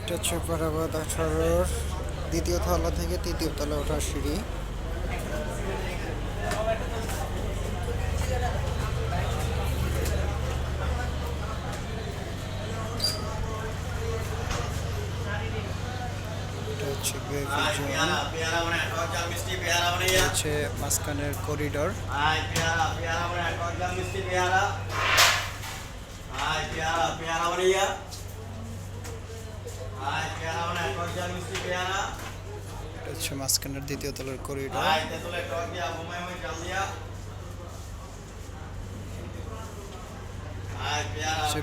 এটা হচ্ছে পারাবাদ 18-র দ্বিতীয় তলা থেকে তৃতীয় তলা ওঠার সিঁড়ি। এটা হচ্ছে হচ্ছে মাঝখানের করিডোর। এটা হচ্ছে মাঝখানের দ্বিতীয় তলার corridor.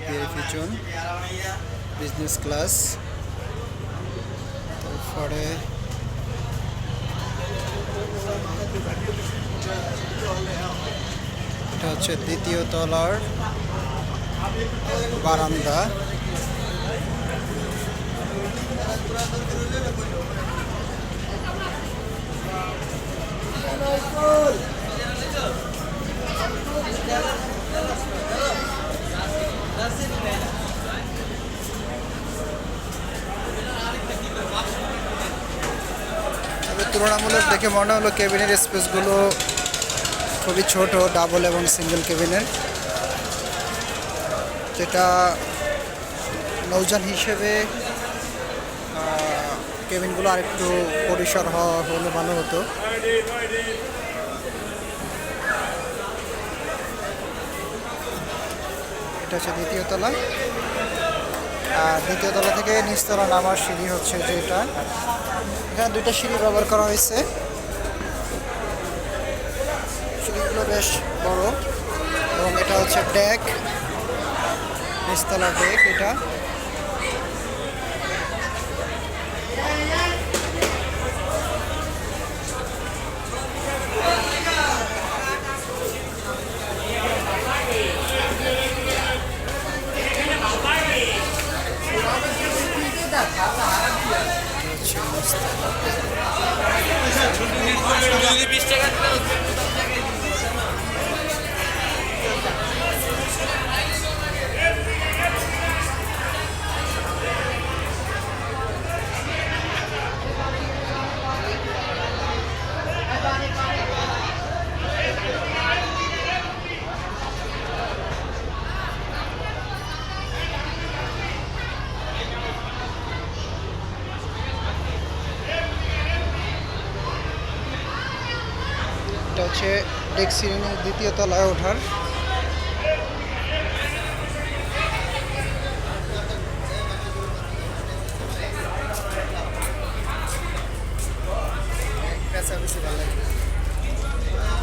VIP zone, business class. তারপরে এটা হচ্ছে দ্বিতীয় তলার বারান্দা। তুলনামূলক দেখে মনে হলো কেবিনের স্পেসগুলো খুবই ছোট, ডাবল এবং সিঙ্গেল কেবিনের, যেটা নৌযান হিসেবে কেবিনগুলো আরেকটু পরিসর হলে ভালো হতো। এটা হচ্ছে দ্বিতীয় তলা। আর দ্বিতীয় তলা থেকে নিচতলা নামার সিঁড়ি হচ্ছে যেটা, এখানে দুইটা সিঁড়ি ব্যবহার করা হয়েছে। সিঁড়িগুলো বেশ বড় এবং এটা হচ্ছে ডেক, নিচতলা ডেক। এটা হচ্ছে ডেক সিঁড়ি দ্বিতীয় তলায় ওঠার।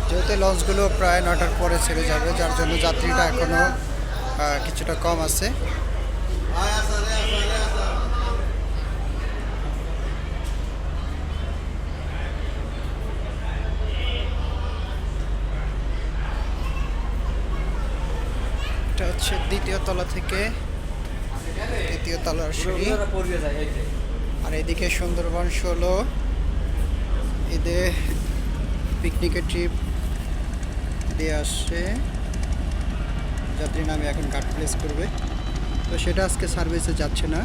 যেহেতু লঞ্চগুলো প্রায় 9টার পরে ছেড়ে যাবে, যার জন্য যাত্রীটা এখনো কিছুটা কম আছে। এটা হচ্ছে দ্বিতীয় তলা থেকে তৃতীয় তলার সিঁড়ি। আর এদিকে সুন্দরবন 16 ঈদে পিকনিকের ট্রিপ দিয়ে আসছে, যাত্রী নামে এখন ঘাট প্লেস করবে, তো সেটা আজকে সার্ভিসে যাচ্ছে না।